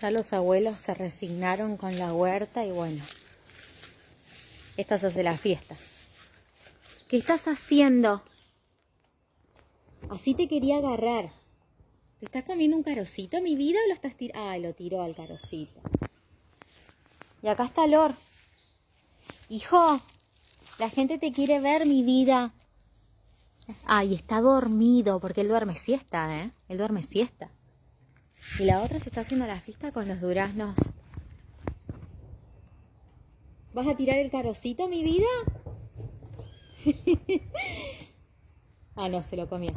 Ya los abuelos se resignaron con la huerta y bueno, esta se hace la fiesta. ¿Qué estás haciendo? Así te quería agarrar. ¿Te estás comiendo un carocito, mi vida, o lo estás tirando? Ay, lo tiró al carocito. Y acá está Lor. Hijo, la gente te quiere ver, mi vida. Ay, está dormido, porque él duerme siesta, ¿eh? Él duerme siesta. Y la otra se está haciendo la fiesta con los duraznos. ¿Vas a tirar el carocito, mi vida? Ah, no, se lo comió.